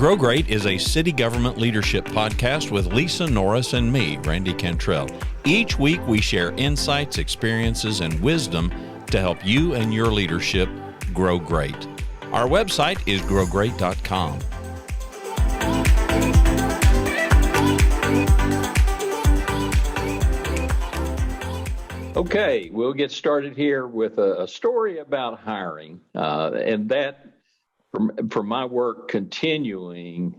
Grow Great is a city government leadership podcast with Lisa Norris and me, Randy Cantrell. Each week we share insights, experiences, and wisdom to help you and your leadership grow great. Our website is growgreat.com. Okay, we'll get started here with a story about hiring, and that from my work continuing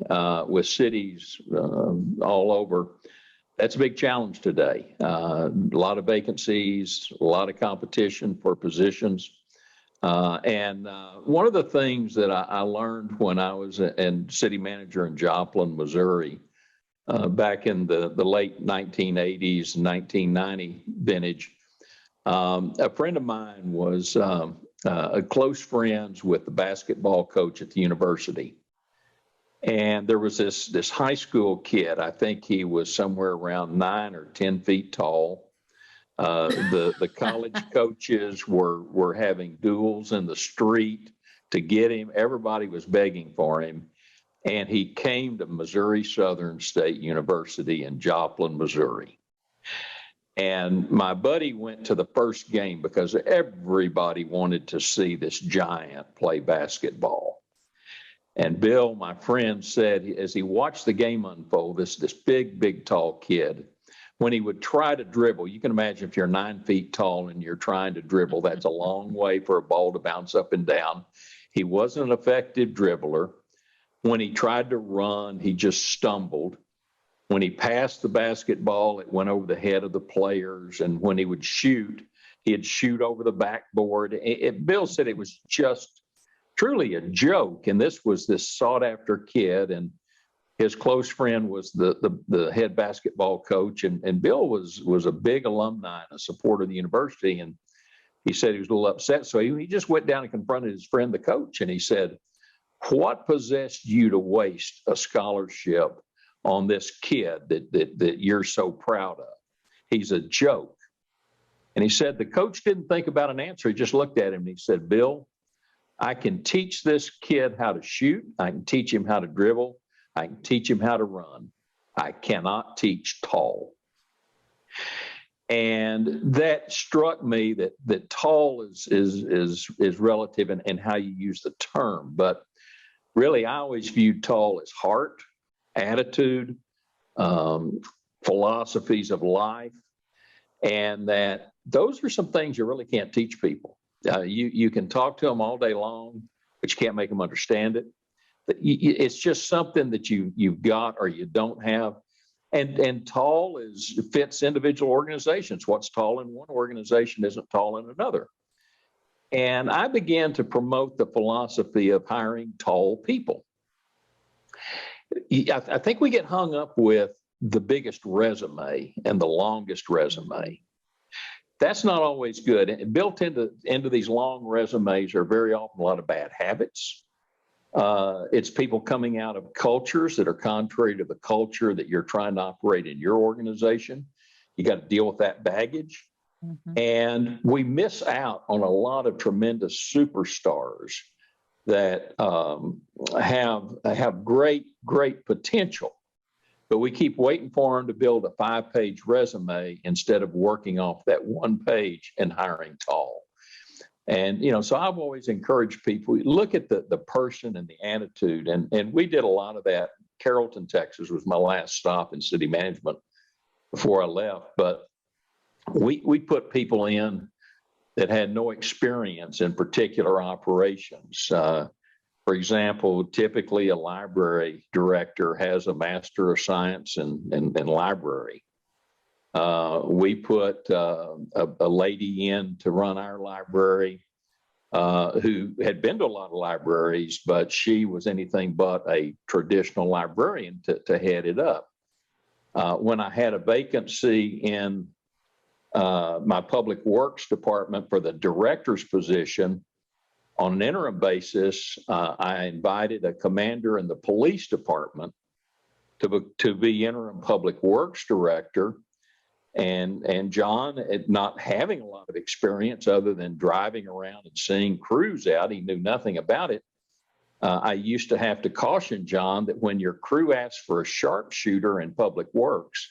with cities all over, that's a big challenge today. A lot of vacancies, a lot of competition for positions. And one of the things that I learned when I was a city manager in Joplin, Missouri, back in the late 1980s, 1990 vintage, a friend of mine was close friends with the basketball coach at the university. And there was this high school kid, I think he was somewhere around 9 or 10 feet tall. The college coaches were having duels in the street to get him. Everybody was begging for him. And he came to Missouri Southern State University in Joplin, Missouri. And my buddy went to the first game because everybody wanted to see this giant play basketball. And Bill, my friend, said as he watched the game unfold, this big, tall kid, when he would try to dribble, you can imagine if you're 9 feet tall and you're trying to dribble, that's a long way for a ball to bounce up and down. He wasn't an effective dribbler. When he tried to run, he just stumbled. When he passed the basketball, it went over the head of the players. And when he would shoot, he'd shoot over the backboard. Bill said it was just truly a joke. And this was this sought after kid. And his close friend was the head basketball coach. And Bill was a big alumni and a supporter of the university. And he said he was a little upset. So he just went down and confronted his friend, the coach. And he said, "What possessed you to waste a scholarship on this kid that you're so proud of? He's a joke." And he said the coach didn't think about an answer. He just looked at him and he said, "Bill, I can teach this kid how to shoot. I can teach him how to dribble. I can teach him how to run. I cannot teach tall." And that struck me that tall is relative in how you use the term. But really, I always viewed tall as heart, attitude, philosophies of life, and that those are some things you really can't teach people. You can talk to them all day long, but you can't make them understand it. It's just something that you've got or you don't have. And tall fits individual organizations. What's tall in one organization isn't tall in another. And I began to promote the philosophy of hiring tall people. I think we get hung up with the biggest resume and the longest resume. That's not always good. And built into these long resumes are very often a lot of bad habits. It's people coming out of cultures that are contrary to the culture that you're trying to operate in your organization. You got to deal with that baggage. Mm-hmm. And we miss out on a lot of tremendous superstars that have great potential, but we keep waiting for them to build a 5-page resume instead of working off that one page and hiring tall. And, so I've always encouraged people, look at the person and the attitude. And we did a lot of that. Carrollton, Texas was my last stop in city management before I left. But we put people in that had no experience in particular operations. For example, typically a library director has a Master of Science in library. We put a lady in to run our library who had been to a lot of libraries, but she was anything but a traditional librarian to head it up. When I had a vacancy in my public works department for the director's position, on an interim basis, I invited a commander in the police department to be interim public works director. And John, not having a lot of experience other than driving around and seeing crews out, he knew nothing about it. I used to have to caution John that when your crew asks for a sharpshooter in public works,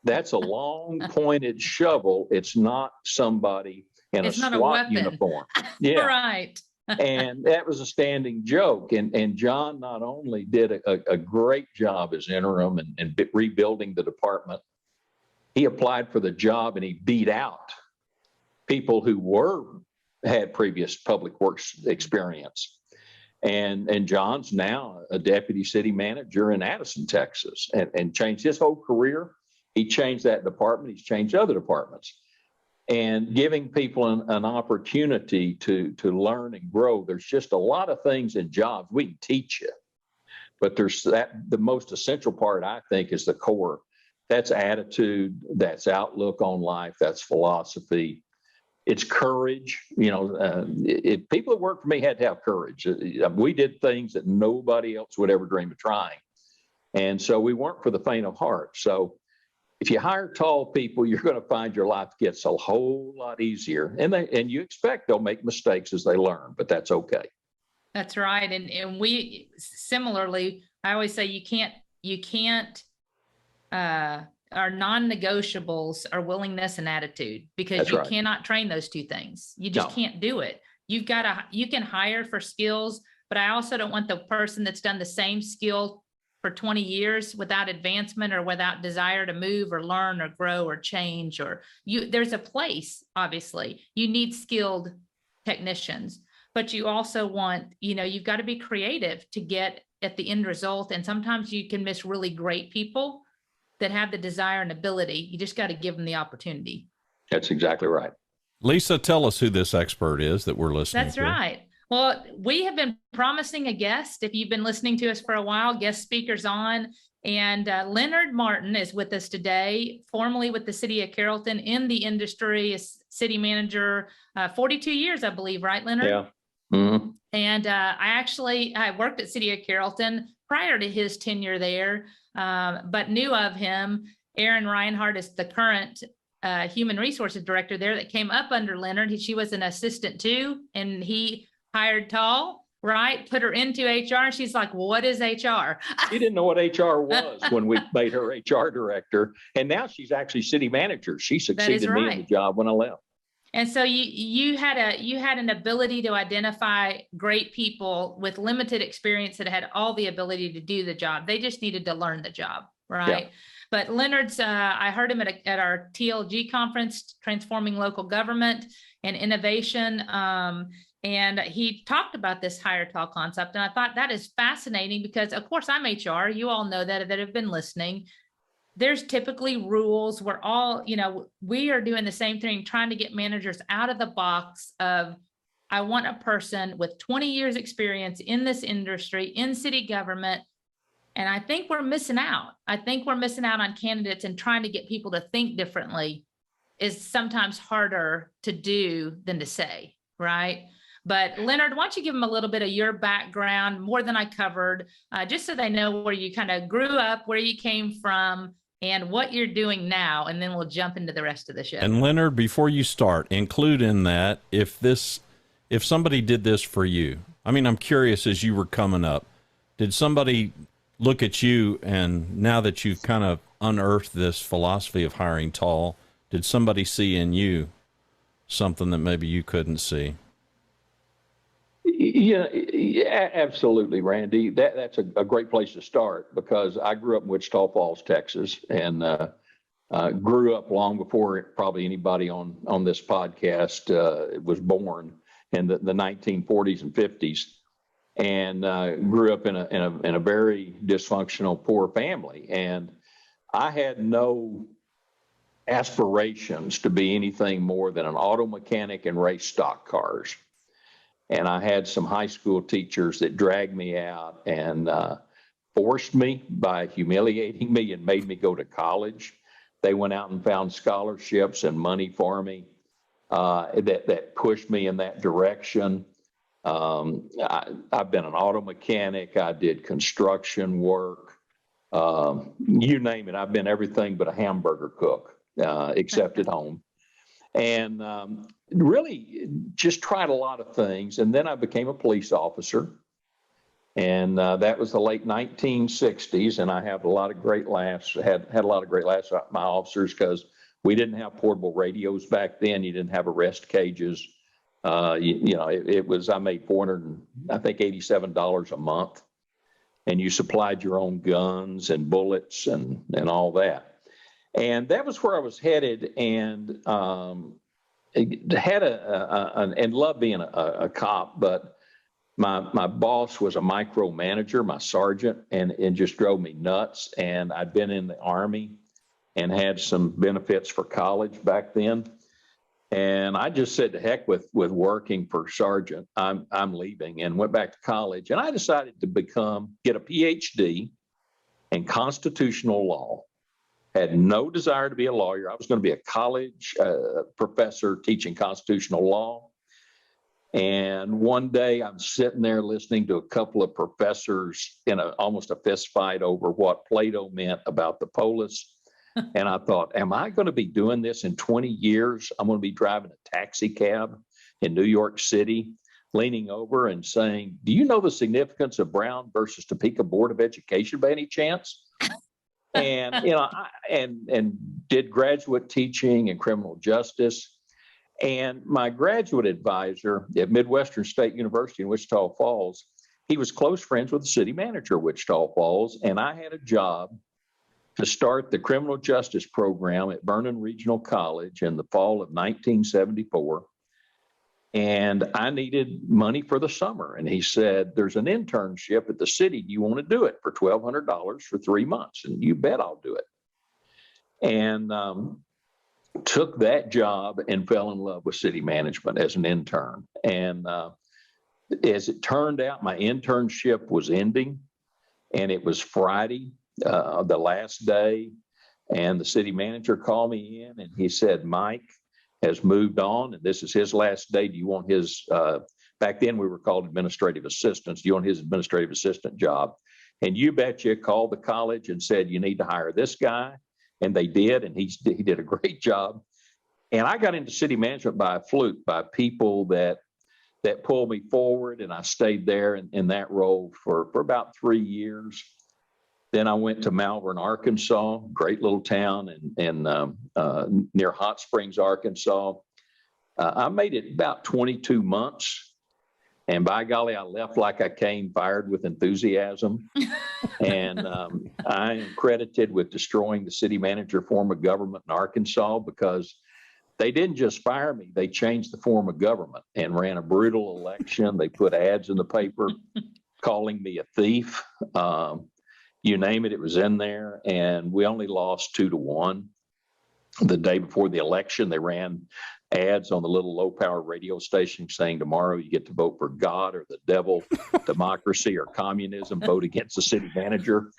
that's a long pointed shovel. It's not somebody in a SWAT uniform. Yeah. Right. And that was a standing joke. And John not only did a great job as interim and rebuilding the department, he applied for the job and he beat out people who had previous public works experience. And John's now a deputy city manager in Addison, Texas, and changed his whole career. He changed that department. He's changed other departments. And giving people an opportunity to learn and grow. There's just a lot of things in jobs we can teach you, but the most essential part, I think, is the core. That's attitude, that's outlook on life, that's philosophy. It's courage. People that worked for me had to have courage. We did things that nobody else would ever dream of trying. And so we weren't for the faint of heart. So if you hire tall people, you're going to find your life gets a whole lot easier. And you expect they'll make mistakes as they learn, but that's okay. That's right. And we similarly, I always say you can't, our non-negotiables are willingness and attitude, because That's you right. cannot train those two things. You just can't do it. You can hire for skills, but I also don't want the person that's done the same skill for 20 years without advancement or without desire to move or learn or grow or change. There's a place, obviously, you need skilled technicians, but you also want, you've got to be creative to get at the end result. And sometimes you can miss really great people that have the desire and ability. You just got to give them the opportunity. That's exactly right. Lisa, tell us who this expert is that we're listening to. That's right. Well, we have been promising a guest. If you've been listening to us for a while, guest speakers on. And Leonard Martin is with us today, formerly with the city of Carrollton, in the industry, as city manager, 42 years, I believe, right, Leonard? Yeah. Mm-hmm. And I worked at City of Carrollton prior to his tenure there, but knew of him. Erin Reinhardt is the current human resources director there that came up under Leonard. She was an assistant too, and he hired Tall, right? Put her into HR. And she's like, well, what is HR? She didn't know what HR was when we made her HR director. And now she's actually city manager. She succeeded me in the job when I left. And so you had an ability to identify great people with limited experience that had all the ability to do the job. They just needed to learn the job, right? Yeah. But Leonard's, I heard him at our TLG conference, Transforming Local Government and Innovation. And he talked about this hire tall concept. And I thought that is fascinating because, of course, I'm HR. You all know that have been listening. There's typically rules. We're all, we are doing the same thing, trying to get managers out of the box of, I want a person with 20 years experience in this industry, in city government. And I think we're missing out. I think we're missing out on candidates, and trying to get people to think differently is sometimes harder to do than to say, right? But Leonard, why don't you give them a little bit of your background, more than I covered, just so they know where you kind of grew up, where you came from, and what you're doing now, and then we'll jump into the rest of the show. And Leonard, before you start, include in that, if somebody did this for you, I mean, I'm curious, as you were coming up, did somebody look at you, and now that you've kind of unearthed this philosophy of hiring tall, did somebody see in you something that maybe you couldn't see? Yeah, absolutely, Randy. That's a great place to start, because I grew up in Wichita Falls, Texas, and grew up long before probably anybody on this podcast was born in the 1940s and 50s, and grew up in a very dysfunctional, poor family. And I had no aspirations to be anything more than an auto mechanic and race stock cars. And I had some high school teachers that dragged me out and forced me by humiliating me and made me go to college. They went out and found scholarships and money for me that pushed me in that direction. I've been an auto mechanic. I did construction work. You name it. I've been everything but a hamburger cook, except at home. And really just tried a lot of things. And then I became a police officer. And that was the late 1960s. And I have a lot of great laughs, had a lot of great laughs at my officers because we didn't have portable radios back then. You didn't have arrest cages. It was, I made $487 a month. And you supplied your own guns and bullets and all that. And that was where I was headed, and had and loved being a cop, but my boss was a micromanager, my sergeant, and it just drove me nuts. And I'd been in the Army and had some benefits for college back then. And I just said to heck with working for sergeant. I'm leaving, and went back to college. And I decided to get a PhD in constitutional law. Had no desire to be a lawyer. I was going to be a college professor teaching constitutional law. And one day I'm sitting there listening to a couple of professors in almost a fist fight over what Plato meant about the polis. And I thought, am I going to be doing this in 20 years? I'm going to be driving a taxi cab in New York City, leaning over and saying, do you know the significance of Brown versus Topeka Board of Education by any chance? And, and did graduate teaching in criminal justice. And my graduate advisor at Midwestern State University in Wichita Falls, he was close friends with the city manager of Wichita Falls. And I had a job to start the criminal justice program at Vernon Regional College in the fall of 1974. And I needed money for the summer. And he said, there's an internship at the city. Do you want to do it for $1,200 for 3 months? And you bet I'll do it. And took that job and fell in love with city management as an intern. And as it turned out, my internship was ending, and it was Friday, the last day. And the city manager called me in, and he said, Mike has moved on, and this is his last day. Do you want his, back then we were called administrative assistants. Do you want his administrative assistant job? And you betcha, called the college and said, you need to hire this guy. And they did, and he did a great job. And I got into city management by a fluke, by people that pulled me forward, and I stayed there in that role for about 3 years. Then I went to Malvern, Arkansas, great little town, and near Hot Springs, Arkansas. I made it about 22 months, and by golly, I left like I came, fired with enthusiasm. And I am credited with destroying the city manager form of government in Arkansas, because they didn't just fire me, they changed the form of government and ran a brutal election. They put ads in the paper calling me a thief. You name it, it was in there. And we only lost 2-1. The day before the election, they ran ads on the little low power radio station saying, tomorrow you get to vote for God or the devil, democracy or communism, vote against the city manager.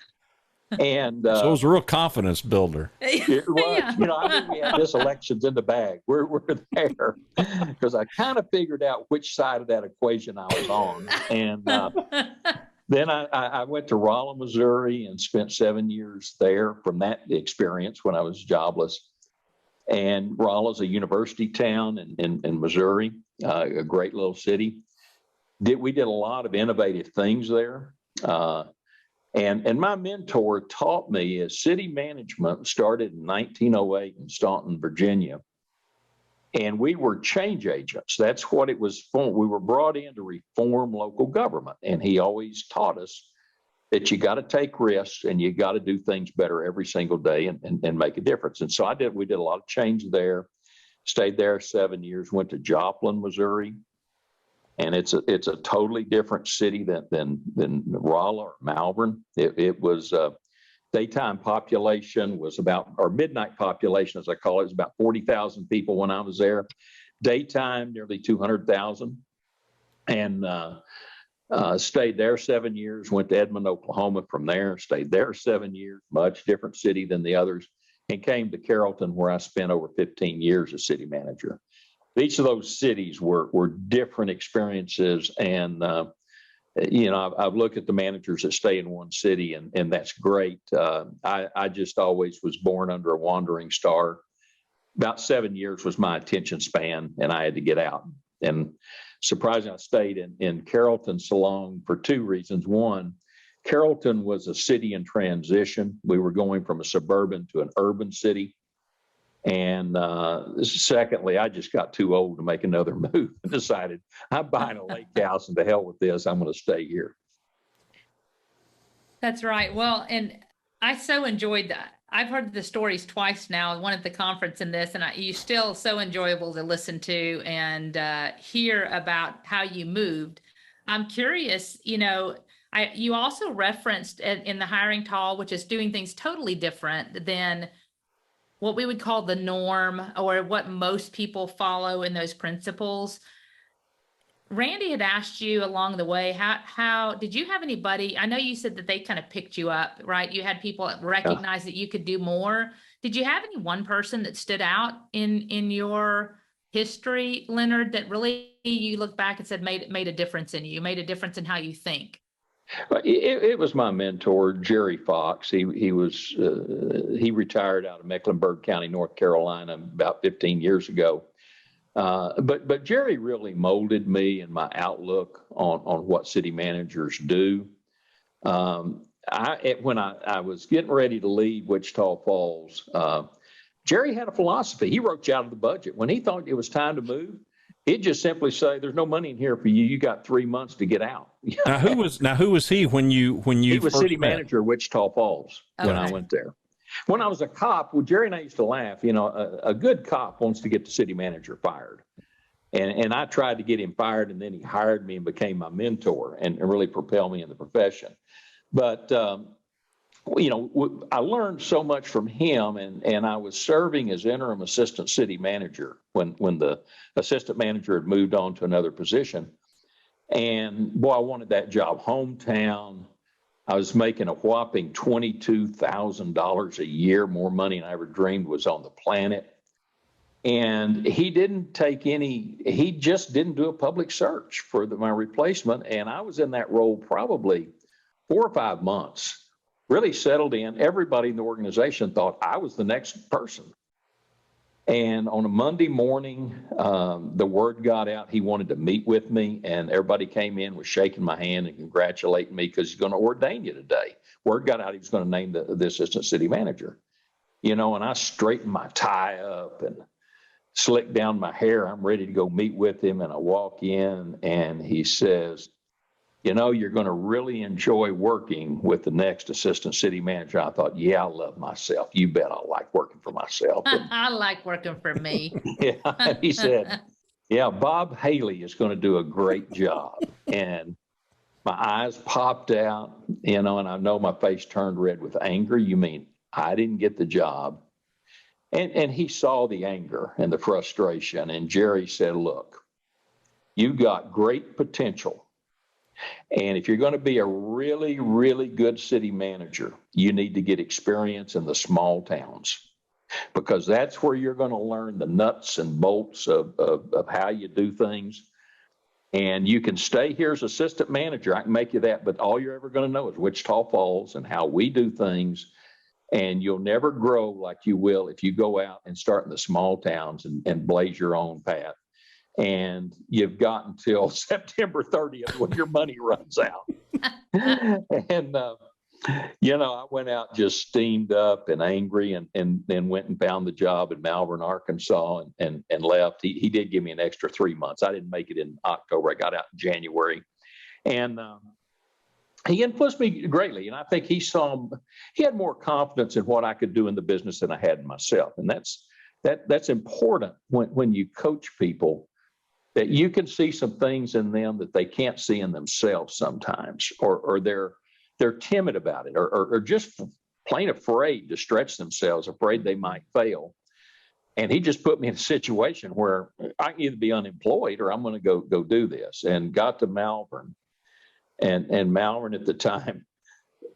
And so it was a real confidence builder. It was, Yeah. I knew we had this election's in the bag. We're there, because I kind of figured out which side of that equation I was on. And then I went to Rolla, Missouri, and spent 7 years there from that experience when I was jobless. And Rolla's a university town in Missouri, a great little city. We did a lot of innovative things there. And my mentor taught me, as city management started in 1908 in Staunton, Virginia. And we were change agents. That's what it was for. We were brought in to reform local government. And he always taught us that you got to take risks and you got to do things better every single day and make a difference. And so we did a lot of change there, stayed there 7 years, went to Joplin, Missouri. And it's a totally different city than Rolla or Malvern. It was daytime population was about, or midnight population, as I call it, was about 40,000 people when I was there. Daytime, nearly 200,000. And stayed there 7 years, went to Edmond, Oklahoma from there, stayed there 7 years, much different city than the others, and came to Carrollton, where I spent over 15 years as city manager. Each of those cities were different experiences. And, I've looked at the managers that stay in one city, and that's great. I just always was born under a wandering star. About 7 years was my attention span, and I had to get out. And surprising. I stayed in Carrollton so long for two reasons. One, Carrollton was a city in transition. We were going from a suburban to an urban city. And secondly, I just got too old to make another move and decided I'm buying a lake house, and to hell with this, I'm going to stay here. That's right. Well, and I so enjoyed that. I've heard the stories twice now, one at the conference and this, and you're still so enjoyable to listen to and hear about how you moved. I'm curious, you also referenced in the hiring tall, which is doing things totally different than what we would call the norm or what most people follow in those principles. Randy had asked you along the way, how did you have anybody? I know you said that they kind of picked you up, right? You had people that recognized that you could do more. Did you have any one person that stood out in your history, Leonard, that really you look back and said made a difference in you, made a difference in how you think? It was my mentor, Jerry Fox. He retired out of Mecklenburg County, North Carolina, about 15 years ago. But Jerry really molded me and my outlook on what city managers do. When I was getting ready to leave Wichita Falls, Jerry had a philosophy. He wrote you out of the budget. When he thought it was time to move, he'd just simply say, "There's no money in here for you. You got 3 months to get out." Now who was he when you He was city met? manager of Wichita Falls when I went there. When I was a cop, well, Jerry and I used to laugh. A good cop wants to get the city manager fired. And I tried to get him fired, and then he hired me and became my mentor and really propelled me in the profession. But, I learned so much from him, and I was serving as interim assistant city manager when the assistant manager had moved on to another position. And boy, I wanted that job. Hometown. I was making a whopping $22,000 a year, more money than I ever dreamed was on the planet. And he just didn't do a public search for my replacement. And I was in that role probably 4 or 5 months, really settled in. Everybody in the organization thought I was the next person. And on a Monday morning, the word got out he wanted to meet with me, and everybody came in, was shaking my hand and congratulating me because he's going to ordain you today. Word got out he was going to name the assistant city manager. And I straightened my tie up and slicked down my hair. I'm ready to go meet with him, and I walk in, and he says, "You're going to really enjoy working with the next assistant city manager." I thought, yeah, I love myself. You bet I like working for myself. I like working for me. Yeah, he said, "Yeah, Bob Haley is going to do a great job." And my eyes popped out, and I know my face turned red with anger. You mean I didn't get the job? And he saw the anger and the frustration. And Jerry said, "Look, you've got great potential. And if you're going to be a really, really good city manager, you need to get experience in the small towns, because that's where you're going to learn the nuts and bolts of how you do things. And you can stay here as assistant manager. I can make you that. But all you're ever going to know is Wichita Falls and how we do things. And you'll never grow like you will if you go out and start in the small towns and blaze your own path. And you've got until September 30th when your money runs out." And, I went out just steamed up and angry, and then went and found the job in Malvern, Arkansas, and left. He did give me an extra 3 months. I didn't make it in October. I got out in January. And he influenced me greatly. And I think he had more confidence in what I could do in the business than I had in myself. And that's important when you coach people, that you can see some things in them that they can't see in themselves sometimes, or they're timid about it, or just plain afraid to stretch themselves, afraid they might fail. And he just put me in a situation where I can either be unemployed or I'm going to go do this. And got to Malvern, and Malvern at the time,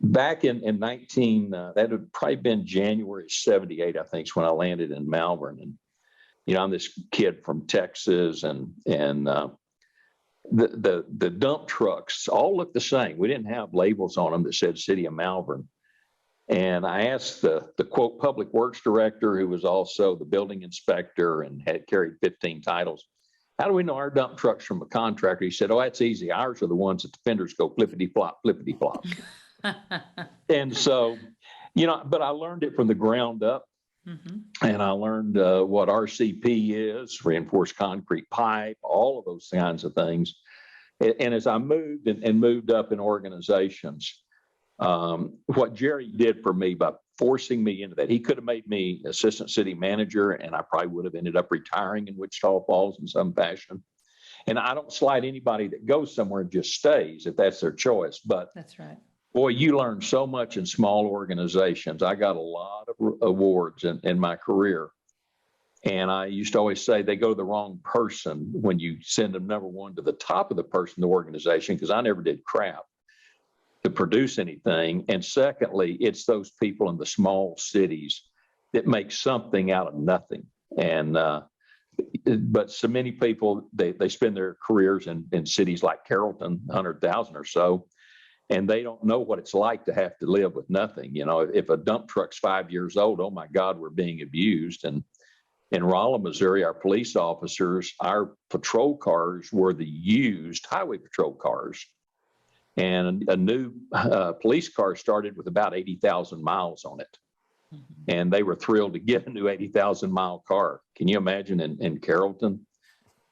back in 19, that had probably been January 78, I think, is when I landed in Malvern. And I'm this kid from Texas, and the dump trucks all looked the same. We didn't have labels on them that said City of Malvern. And I asked the quote public works director, who was also the building inspector and had carried 15 titles. how do we know our dump trucks from a contractor? He said, oh, that's easy. Ours are the ones that the fenders go flippity flop, flippity flop. And so, but I learned it from the ground up. Mm-hmm. And I learned what RCP is, reinforced concrete pipe, all of those kinds of things. And as I moved and moved up in organizations, what Jerry did for me by forcing me into that, he could have made me assistant city manager, and I probably would have ended up retiring in Wichita Falls in some fashion. And I don't slight anybody that goes somewhere and just stays if that's their choice. But that's right. Boy, you learn so much in small organizations. I got a lot of awards in my career. And I used to always say they go to the wrong person when you send them, number one, to the top of the organization, because I never did crap to produce anything. And secondly, it's those people in the small cities that make something out of nothing. And but so many people, they spend their careers in cities like Carrollton, 100,000 or so, and they don't know what it's like to have to live with nothing. If a dump truck's 5 years old, oh my God, we're being abused. And in Rolla, Missouri, our police officers, our patrol cars were the used highway patrol cars. And a new police car started with about 80,000 miles on it. Mm-hmm. And they were thrilled to get a new 80,000 mile car. Can you imagine in Carrollton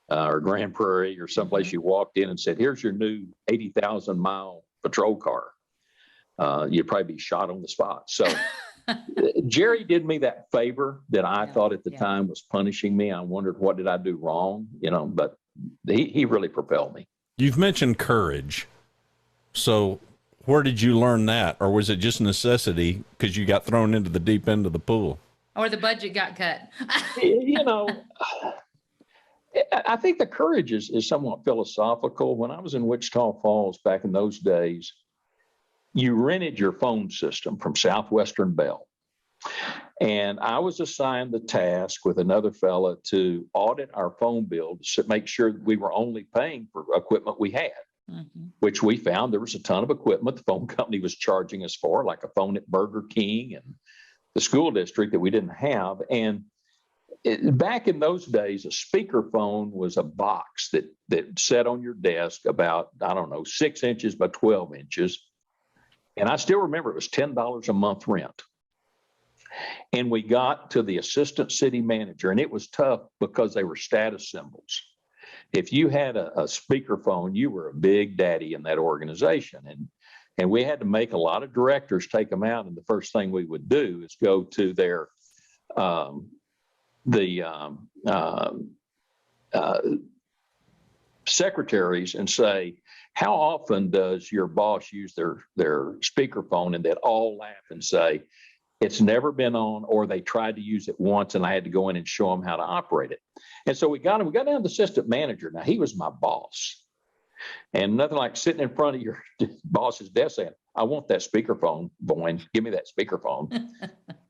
or Grand Prairie or someplace you walked in and said, here's your new 80,000 mile patrol car? You'd probably be shot on the spot. So Jerry did me that favor that I thought at the time was punishing me. I wondered, what did I do wrong? But he really propelled me. You've mentioned courage. So where did you learn that? Or was it just necessity because you got thrown into the deep end of the pool? Or the budget got cut? I think the courage is somewhat philosophical. When I was in Wichita Falls back in those days, you rented your phone system from Southwestern Bell. And I was assigned the task with another fella to audit our phone bill to make sure that we were only paying for equipment we had, which we found there was a ton of equipment the phone company was charging us for, like a phone at Burger King and the school district that we didn't have. And back in those days, a speakerphone was a box that sat on your desk about, 6 inches by 12 inches. And I still remember it was $10 a month rent. And we got to the assistant city manager, and it was tough because they were status symbols. If you had a speakerphone, you were a big daddy in that organization. And we had to make a lot of directors take them out. And the first thing we would do is go to their secretaries and say, how often does your boss use their speakerphone? And they'd all laugh and say, it's never been on, or they tried to use it once and I had to go in and show them how to operate it. And so we got down to the assistant manager. Now, he was my boss. And nothing like sitting in front of your boss's desk saying, I want that speakerphone, Boyne. Give me that speakerphone.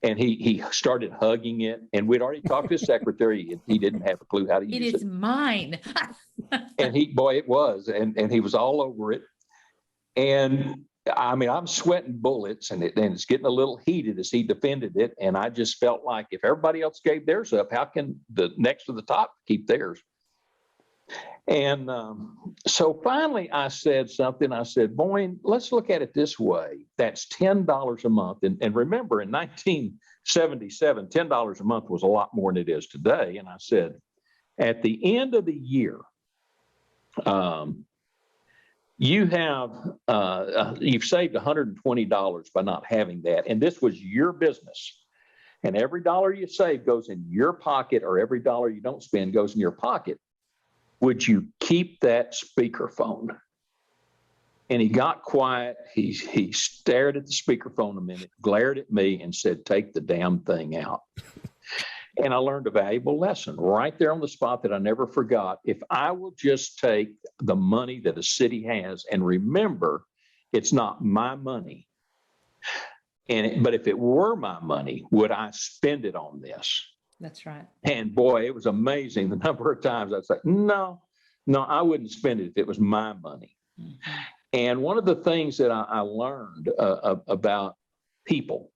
And he started hugging it. And we'd already talked to his secretary. He didn't have a clue how to use it. It is mine. And it was. And he was all over it. And I mean, I'm sweating bullets, and it's getting a little heated as he defended it. And I just felt like if everybody else gave theirs up, how can the next to the top keep theirs? And so finally I said something. I said, Boyne, let's look at it this way. That's $10 a month. And remember, in 1977, $10 a month was a lot more than it is today. And I said, at the end of the year, you've saved $120 by not having that. And this was your business. And every dollar you save goes in your pocket, or every dollar you don't spend goes in your pocket. Would you keep that speakerphone? And he got quiet. He stared at the speakerphone a minute, glared at me, and said, take the damn thing out. And I learned a valuable lesson right there on the spot that I never forgot. If I will just take the money that a city has and remember, it's not my money. But if it were my money, would I spend it on this? That's right. And boy, it was amazing the number of times I'd say, no, I wouldn't spend it if it was my money. Mm-hmm. And one of the things that I learned about people,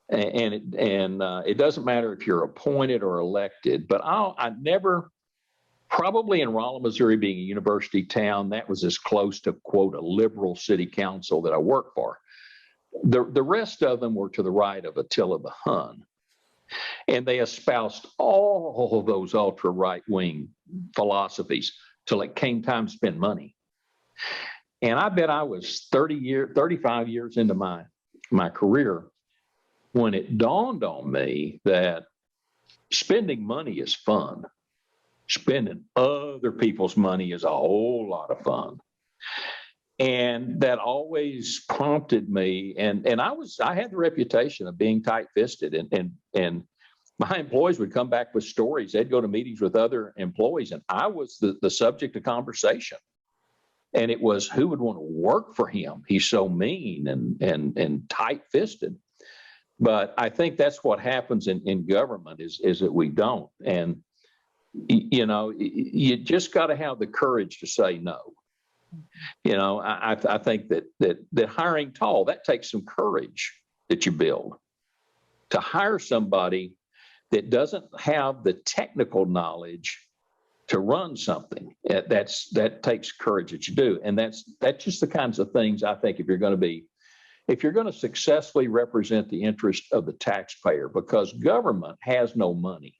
and it doesn't matter if you're appointed or elected, but I never Probably in Rolla, Missouri, being a university town, that was as close to, quote, a liberal city council that I worked for. The rest of them were to the right of Attila the Hun. And they espoused all of those ultra right-wing philosophies till it came time to spend money. And I bet I was 35 years into my career when it dawned on me that spending money is fun. Spending other people's money is a whole lot of fun. And that always prompted me. And I had the reputation of being tight-fisted, and my employees would come back with stories. They'd go to meetings with other employees, and I was the subject of conversation. And it was, who would want to work for him? He's so mean and tight-fisted. But I think that's what happens in government is that we don't. And you just got to have the courage to say no. I think that hiring tall, that takes some courage that you build. To hire somebody that doesn't have the technical knowledge to run something, that takes courage that you do. And that's just the kinds of things I think if you're going to successfully represent the interest of the taxpayer, because government has no money.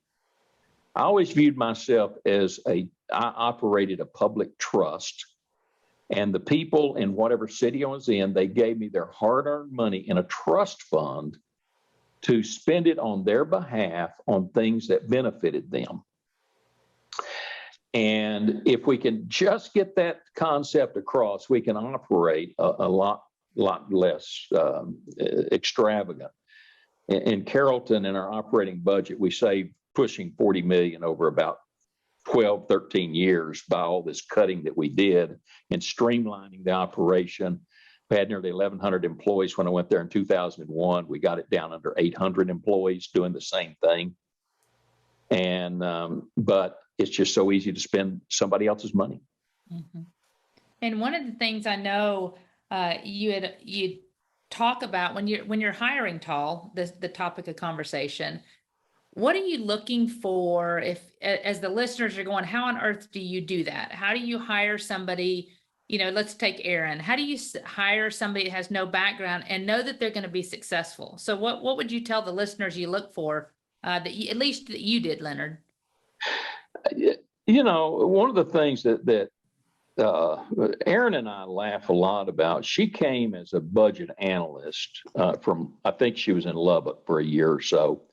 I always viewed myself as I operated a public trust, and the people in whatever city I was in, they gave me their hard-earned money in a trust fund to spend it on their behalf on things that benefited them. And if we can just get that concept across, we can operate a lot less extravagant. In Carrollton, in our operating budget, we saved pushing $40 million over about 12, 13 years by all this cutting that we did and streamlining the operation. We had nearly 1,100 employees when I went there in 2001. We got it down under 800 employees doing the same thing. And but it's just so easy to spend somebody else's money. Mm-hmm. And one of the things I know you talk about when you're hiring tall, the topic of conversation. What are you looking for as the listeners are going, how on earth do you do that? How do you hire somebody, let's take Aaron. How do you hire somebody that has no background and know that they're going to be successful? So what would you tell the listeners you look for at least that you did, Leonard? One of the things that Aaron and I laugh a lot about, she came as a budget analyst I think she was in Lubbock for a year or so.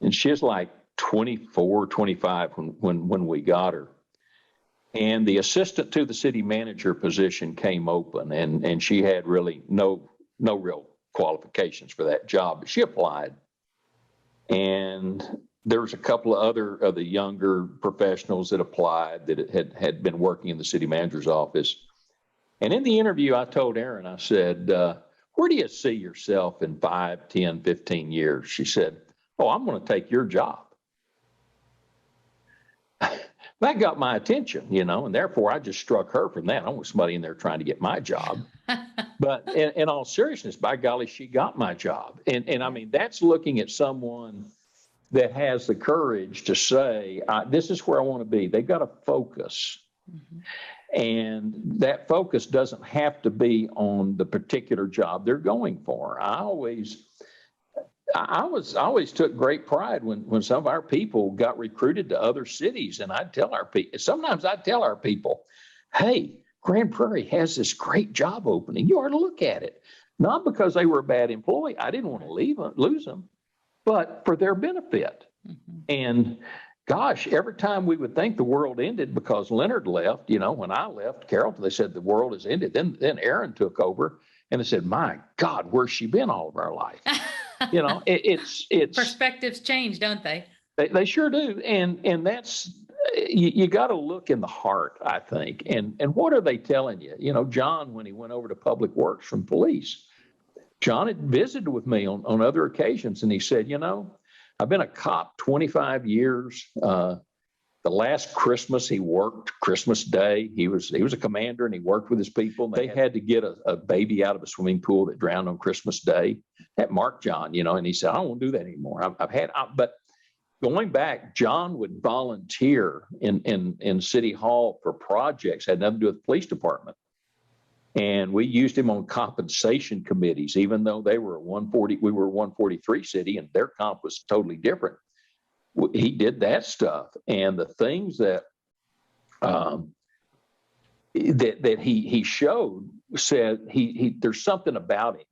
And she's like 24, 25 when we got her. And the assistant to the city manager position came open, and she had really no real qualifications for that job, but she applied. And there was a couple of other of the younger professionals that applied that had been working in the city manager's office. And in the interview, I told Aaron, I said, where do you see yourself in 5, 10, 15 years? She said, oh, I'm going to take your job. That got my attention, and therefore I just struck her from that. I want somebody in there trying to get my job. But in all seriousness, by golly, she got my job. And I mean, that's looking at someone that has the courage to say, this is where I want to be. They've got to focus. Mm-hmm. And that focus doesn't have to be on the particular job they're going for. I always took great pride when some of our people got recruited to other cities, and sometimes I'd tell our people, hey, Grand Prairie has this great job opening. You ought to look at it. Not because they were a bad employee. I didn't want to lose them, but for their benefit. Mm-hmm. And gosh, every time we would think the world ended because Leonard left, when I left Carrollton, they said the world has ended. Then Aaron took over, and they said, my God, where's she been all of our life? It's perspectives change, don't they? They sure do. And that's, you got to look in the heart, I think. And what are they telling you? John, when he went over to Public Works from police, John had visited with me on other occasions, and he said, I've been a cop 25 years. The last Christmas he worked, Christmas Day, he was a commander and he worked with his people. They had to get a baby out of a swimming pool that drowned on Christmas Day. That marked John, and he said, I don't want to do that anymore. But going back, John would volunteer in City Hall for projects, had nothing to do with the police department. And we used him on compensation committees, even though they were we were a 143 city and their comp was totally different. He did that stuff. And the things that he showed said there's something about him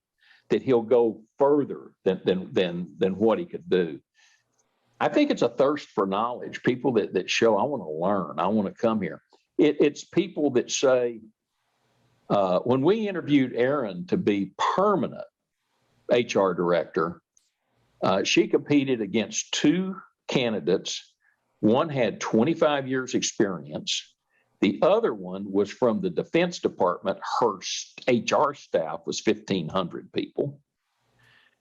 that he'll go further than what he could do. I think it's a thirst for knowledge. People that show, I want to learn, I want to come here. It's people that say, when we interviewed Erin to be permanent HR director, she competed against two candidates. One had 25 years experience. The other one was from the Defense Department. Her HR staff was 1,500 people.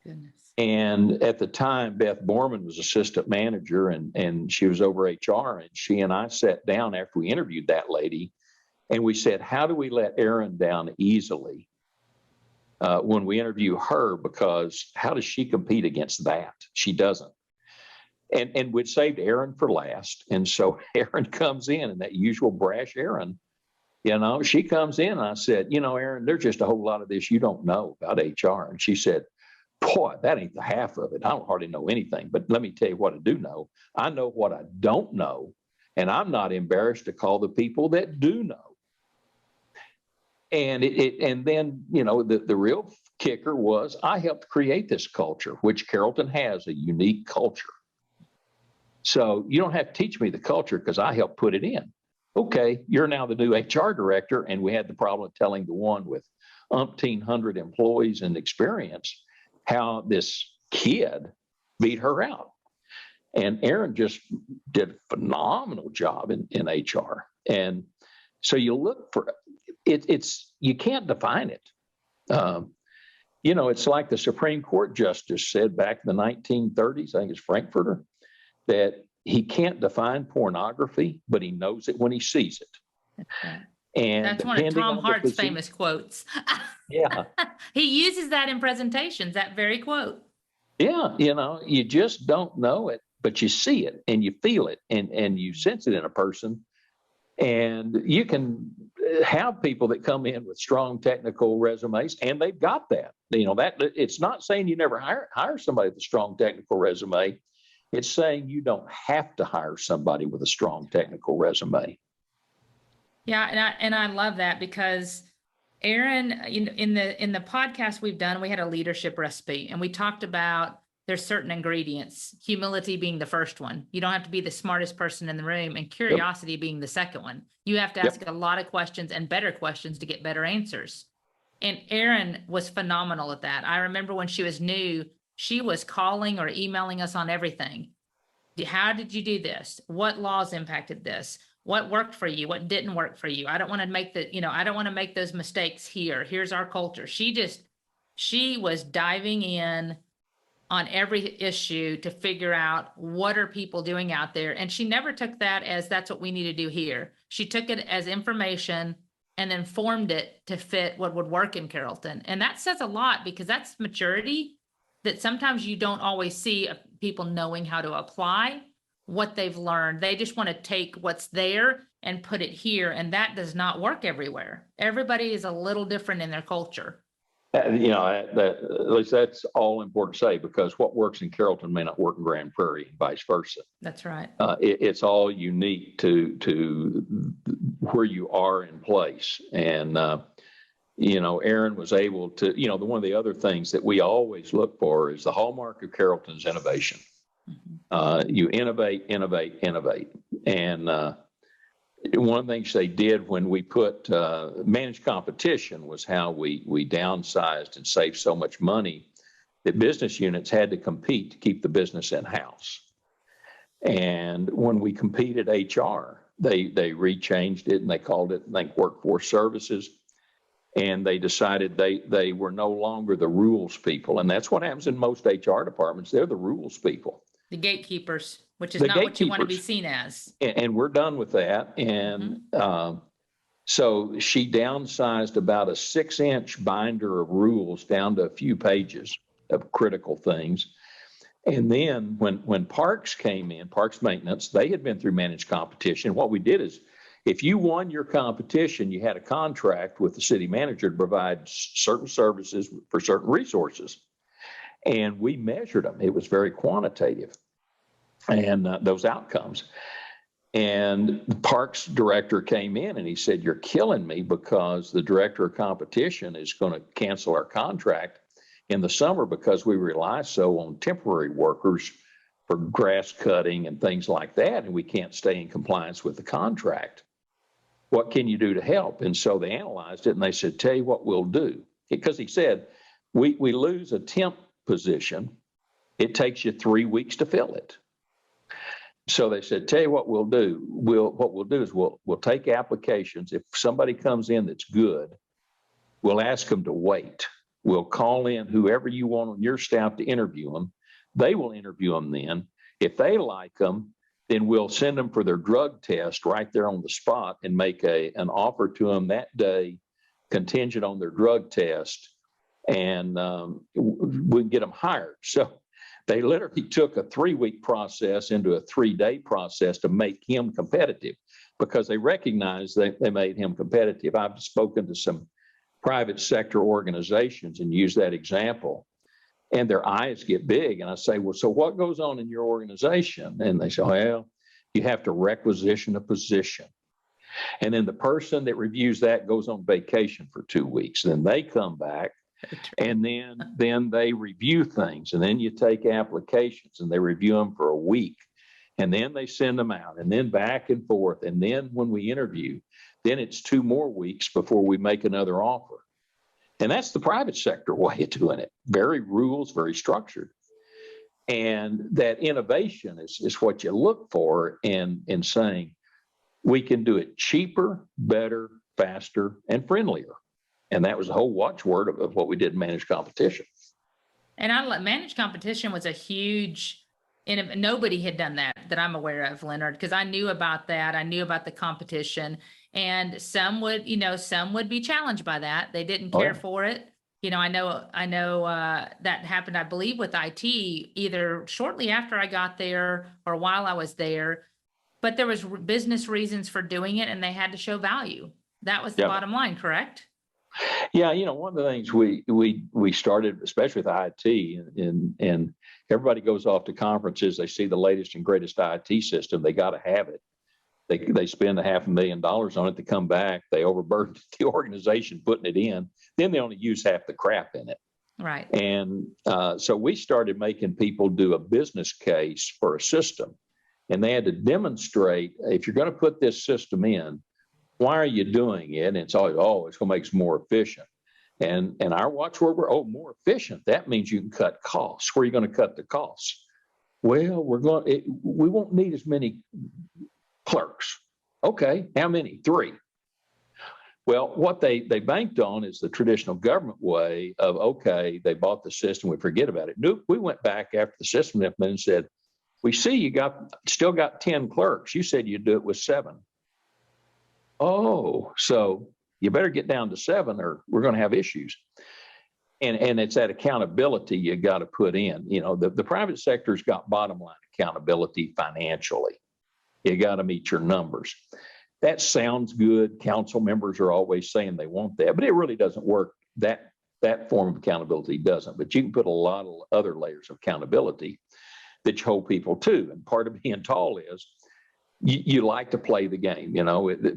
Goodness. And at the time, Beth Borman was assistant manager and she was over HR. And she and I sat down after we interviewed that lady. And we said, how do we let Erin down easily when we interview her? Because how does she compete against that? She doesn't. And we'd saved Erin for last. And so Erin comes in, and that usual brash Erin, she comes in. And I said, Erin, there's just a whole lot of this you don't know about HR. And she said, boy, that ain't the half of it. I don't hardly know anything. But let me tell you what I do know. I know what I don't know. And I'm not embarrassed to call the people that do know. And then, the real kicker was I helped create this culture, which Carrollton has a unique culture. So you don't have to teach me the culture because I helped put it in. Okay, you're now the new HR director, and we had the problem of telling the one with 1,800 employees and experience how this kid beat her out. And Erin just did a phenomenal job in HR. And so you look for it's you can't define it. It's like the Supreme Court justice said back in the 1930s, I think it's Frankfurter, that he can't define pornography, but he knows it when he sees it. Okay. And that's one of Tom Hart's famous quotes. Yeah. He uses that in presentations, that very quote. Yeah. You just don't know it, but you see it and you feel it and you sense it in a person. And you can have people that come in with strong technical resumes, and they've got that. That it's not saying you never hire somebody with a strong technical resume. It's saying you don't have to hire somebody with a strong technical resume. Yeah, and I love that because Erin, in the podcast we've done, we had a leadership recipe, and we talked about there's certain ingredients, humility being the first one. You don't have to be the smartest person in the room, and curiosity being the second one. You have to ask a lot of questions and better questions to get better answers. And Erin was phenomenal at that. I remember when she was new, she was calling or emailing us on everything. How did you do this? What laws impacted this? What worked for you? What didn't work for you? I don't want to make I don't want to make those mistakes here. Here's our culture. She was diving in on every issue to figure out what are people doing out there. And she never took that as that's what we need to do here. She took it as information and then formed it to fit what would work in Carrollton. And that says a lot because that's maturity that sometimes you don't always see people knowing how to apply what they've learned. They just want to take what's there and put it here. And that does not work everywhere. Everybody is a little different in their culture. At least that's all important to say, because what works in Carrollton may not work in Grand Prairie and vice versa. That's right. It's all unique to where you are in place. And, Erin was able to, one of the other things that we always look for is the hallmark of Carrollton's innovation. Mm-hmm. You innovate. And one of the things they did when we put managed competition was how we downsized and saved so much money that business units had to compete to keep the business in-house. And when we competed HR, they rechanged it and they called it, I think, workforce services. And they decided they were no longer the rules people. And that's what happens in most HR departments. They're the rules people. The gatekeepers, which is not what you want to be seen as. And we're done with that. And so she downsized about a 6-inch binder of rules down to a few pages of critical things. And then when Parks came in, Parks Maintenance, they had been through managed competition. What we did is, if you won your competition, you had a contract with the city manager to provide certain services for certain resources. And we measured them. It was very quantitative, and those outcomes. And the parks director came in and he said, "You're killing me, because the director of competition is going to cancel our contract in the summer because we rely so on temporary workers for grass cutting and things like that, and we can't stay in compliance with the contract. What can you do to help?" And so they analyzed it and they said, "Tell you what we'll do." Because he said, we lose a temp position, it takes you 3 weeks to fill it. So they said, "Tell you what we'll do. We'll take applications. If somebody comes in that's good, we'll ask them to wait. We'll call in whoever you want on your staff to interview them. They will interview them then. If they like them, then we'll send them for their drug test right there on the spot and make an offer to them that day, contingent on their drug test, and we can get them hired." So they literally took a 3-week process into a 3-day process to make him competitive, because they recognized they made him competitive. I've spoken to some private sector organizations and use that example, and their eyes get big. And I say, "Well, so what goes on in your organization?" And they say, "Well, you have to requisition a position. And then the person that reviews that goes on vacation for 2 weeks. Then they come back, and then they review things. And then you take applications and they review them for a week. And then they send them out, and then back and forth. And then when we interview, then it's 2 more weeks before we make another offer." And that's the private sector way of doing it. Very rules, very structured. And that innovation is what you look for in saying, we can do it cheaper, better, faster, and friendlier. And that was the whole watchword of what we did in managed competition. And managed competition was a huge, nobody had done that I'm aware of, Leonard, because I knew about that. I knew about the competition, and some would be challenged by that. They didn't care for it. I know that happened, I believe, with IT, either shortly after I got there or while I was there, but there was business reasons for doing it, and they had to show value. That was the bottom line, correct? Yeah, one of the things we started, especially with IT, and everybody goes off to conferences, they see the latest and greatest IT system, they got to have it. They spend $500,000 on it to come back. They overburden the organization putting it in. Then they only use half the crap in it. Right. And so we started making people do a business case for a system. And they had to demonstrate, if you're going to put this system in, why are you doing it? And it's always, it's going to make us more efficient. And our watchword were, more efficient. That means you can cut costs. Where are you going to cut the costs? Well, we won't need as many clerks. Okay, how many? 3. Well, what they banked on is the traditional government way of, they bought the system, we forget about it. Nope, we went back after the system implemented and said, "We see you still got 10 clerks. You said you'd do it with 7. Oh, so you better get down to 7 or we're going to have issues." And it's that accountability you got to put in. The private sector's got bottom line accountability financially. You got to meet your numbers. That sounds good. Council members are always saying they want that, but it really doesn't work. That form of accountability doesn't. But you can put a lot of other layers of accountability that you hold people to. And part of being tall is you like to play the game.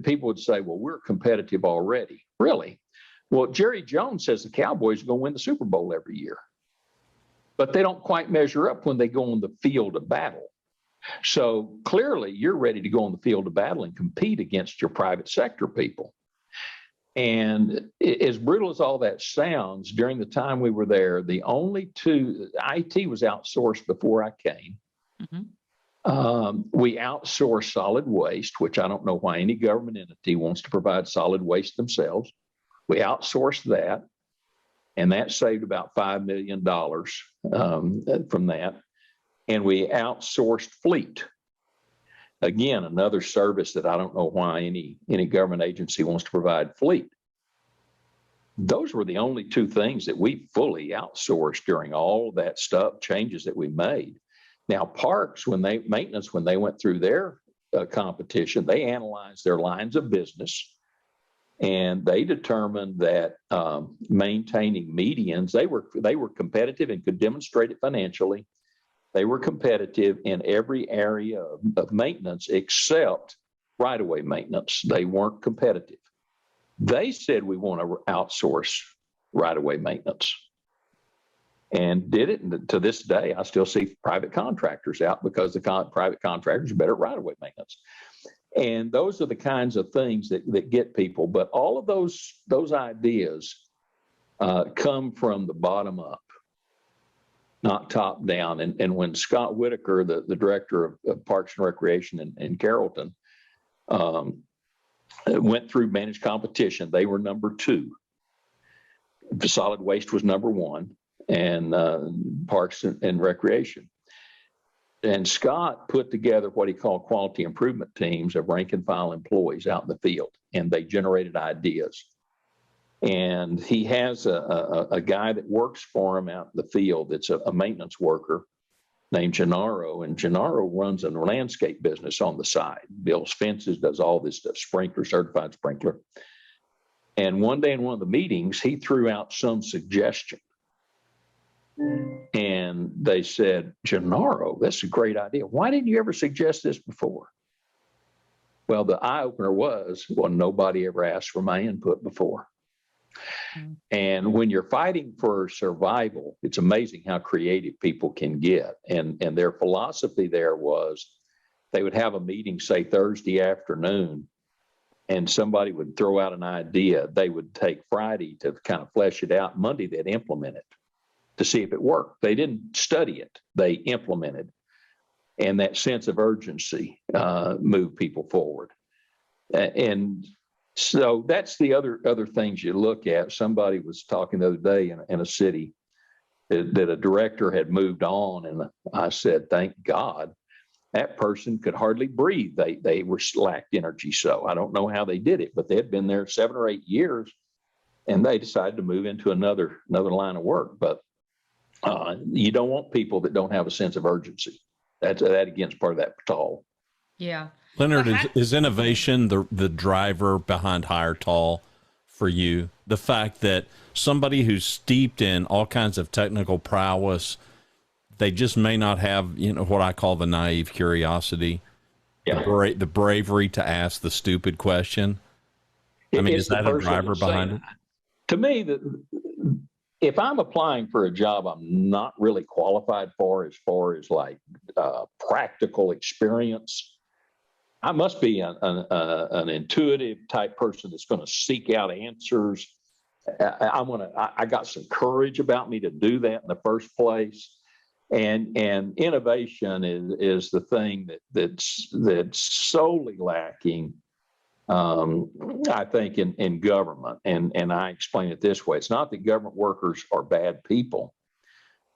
People would say, "Well, we're competitive already." Really? Well, Jerry Jones says the Cowboys are going to win the Super Bowl every year, but they don't quite measure up when they go on the field of battle. So clearly you're ready to go on the field of battle and compete against your private sector people. And as brutal as all that sounds, during the time we were there, the only 2, IT was outsourced before I came. Mm-hmm. We outsourced solid waste, which I don't know why any government entity wants to provide solid waste themselves. We outsourced that, and that saved about $5 million from that. And we outsourced fleet. Again, another service that I don't know why any government agency wants to provide fleet. those were the only two things that we fully outsourced during all that stuff, changes that we made. Now, parks, maintenance, when they went through their competition, they analyzed their lines of business, and they determined that maintaining medians, they were competitive and could demonstrate it financially. They were competitive in every area of maintenance except right-of-way maintenance. They weren't competitive. They said, we want to outsource right-of-way maintenance, and did it. And to this day, I still see private contractors out because the private contractors are better at right-of-way maintenance. And those are the kinds of things that get people. But all of those ideas come from the bottom up, not top down. And when Scott Whitaker, the director of Parks and Recreation in Carrollton, went through managed competition, they were number 2. Solid waste was number 1, and Parks and Recreation. And Scott put together what he called quality improvement teams of rank and file employees out in the field, and they generated ideas. And he has a guy that works for him out in the field that's a maintenance worker named Gennaro, and Gennaro runs a landscape business on the side, builds fences, does all this stuff, certified sprinkler. And one day in one of the meetings, he threw out some suggestion. And they said, Gennaro, that's a great idea. Why didn't you ever suggest this before? Well, the eye opener was, well, nobody ever asked for my input before. And when you're fighting for survival, it's amazing how creative people can get. And their philosophy there was they would have a meeting, say Thursday afternoon, and somebody would throw out an idea. They would take Friday to kind of flesh it out. Monday, they'd implement it to see if it worked. They didn't study it. They implemented. And that sense of urgency moved people forward. And so that's the other things you look at. Somebody was talking the other day in a city that a director had moved on, and I said, thank God. That person could hardly breathe. They were lacked energy. So I don't know how they did it, but they had been there 7 or 8 years, and they decided to move into another line of work. But you don't want people that don't have a sense of urgency. That again's part of that tall. Yeah. Leonard, is innovation the driver behind Hire Tall for you? The fact that somebody who's steeped in all kinds of technical prowess, they just may not have, what I call the naive curiosity, the bravery to ask the stupid question. I mean, is that a driver behind it? To me, if I'm applying for a job I'm not really qualified for as far as like practical experience, I must be an intuitive type person that's going to seek out answers. I got some courage about me to do that in the first place. And innovation is the thing that's solely lacking, I think, in government. And I explain it this way. It's not that government workers are bad people.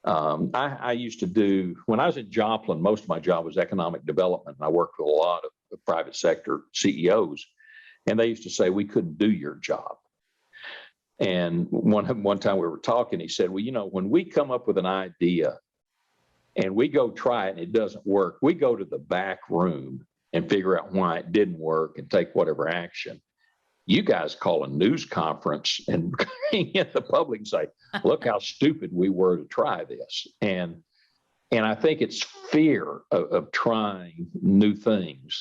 I used to do, when I was in Joplin, most of my job was economic development. And I worked with a lot of private sector CEOs, and they used to say, we couldn't do your job. And one time we were talking, he said, well, when we come up with an idea and we go try it and it doesn't work, we go to the back room and figure out why it didn't work and take whatever action. You guys call a news conference and bring in the public and say, look how stupid we were to try this. And I think it's fear of trying new things.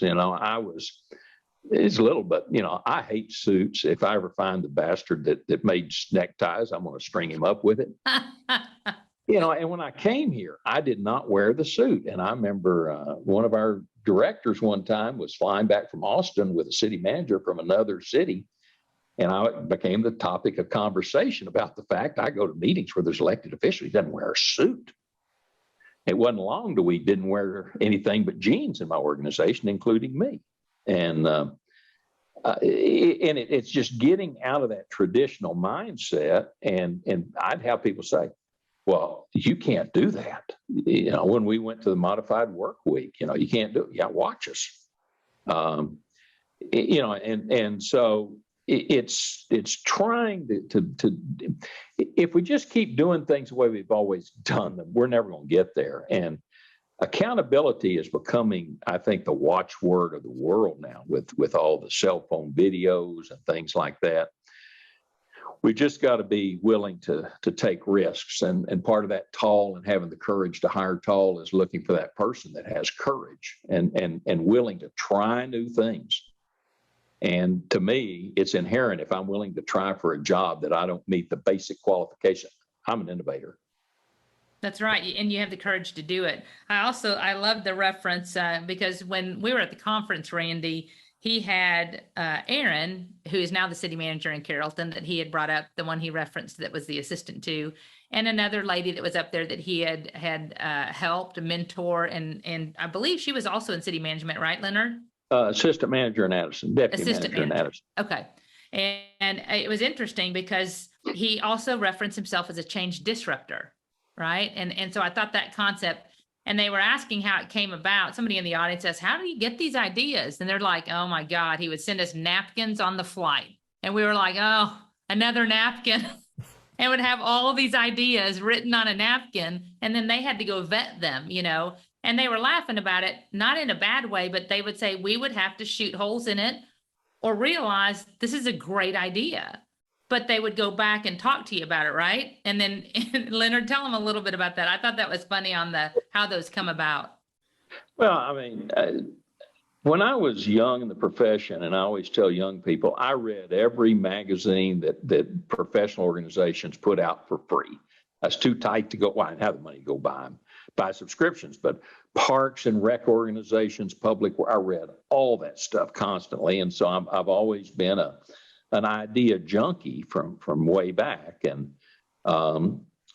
It's a little bit, I hate suits. If I ever find the bastard that made neckties, I'm going to string him up with it. And when I came here, I did not wear the suit. And I remember one of our directors one time was flying back from Austin with a city manager from another city. And I became the topic of conversation about the fact I go to meetings where there's elected official. He doesn't wear a suit. It wasn't long till we didn't wear anything but jeans in my organization, including me. And it's just getting out of that traditional mindset. And I'd have people say, well, you can't do that. When we went to the modified work week, you can't do it. Yeah, watch us. And so it's trying to if we just keep doing things the way we've always done them, we're never going to get there. And accountability is becoming, I think, the watchword of the world now with all the cell phone videos and things like that. We just got to be willing to take risks. And part of that tall and having the courage to hire tall is looking for that person that has courage and willing to try new things. And to me, it's inherent if I'm willing to try for a job that I don't meet the basic qualification, I'm an innovator. That's right. And you have the courage to do it. I love the reference because when we were at the conference, Randy, he had Aaron, who is now the city manager in Carrollton, that he had brought up, the one he referenced that was the assistant to, and another lady that was up there that he had helped mentor. And I believe she was also in city management, right, Leonard? Assistant manager in Addison, deputy manager in Addison. Okay. And it was interesting because he also referenced himself as a change disruptor, right? And so I thought that concept, and they were asking how it came about. Somebody in the audience says, how do you get these ideas? And they're like, oh my God, he would send us napkins on the flight. And we were like, oh, another napkin. And would have all these ideas written on a napkin. And then they had to go vet them, and they were laughing about it, not in a bad way, but they would say we would have to shoot holes in it or realize this is a great idea. But they would go back and talk to you about it, right? And then Leonard, tell them a little bit about that. I thought that was funny on how those come about. Well, I mean, when I was young in the profession, and I always tell young people, I read every magazine that professional organizations put out for free. That's too tight to go. Well, I didn't have the money to go buy subscriptions, but parks and rec organizations, public, I read all that stuff constantly. And so I've always been an idea junkie from way back. And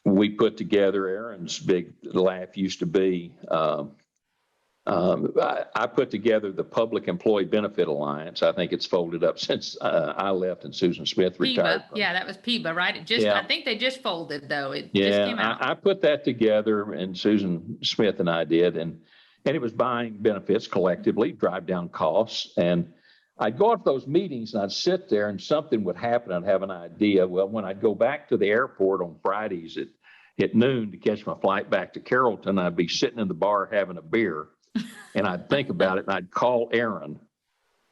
we put together, Aaron's big laugh used to be, I put together the Public Employee Benefit Alliance. I think it's folded up since I left and Susan Smith retired. Yeah, that was PBA, right? I think they just folded though. It just came out. I put that together, and Susan Smith and I did, and it was buying benefits collectively, drive down costs. And I'd go out to those meetings and I'd sit there and something would happen. I'd have an idea. Well, when I'd go back to the airport on Fridays at noon to catch my flight back to Carrollton, I'd be sitting in the bar having a beer. And I'd think about it, and I'd call Erin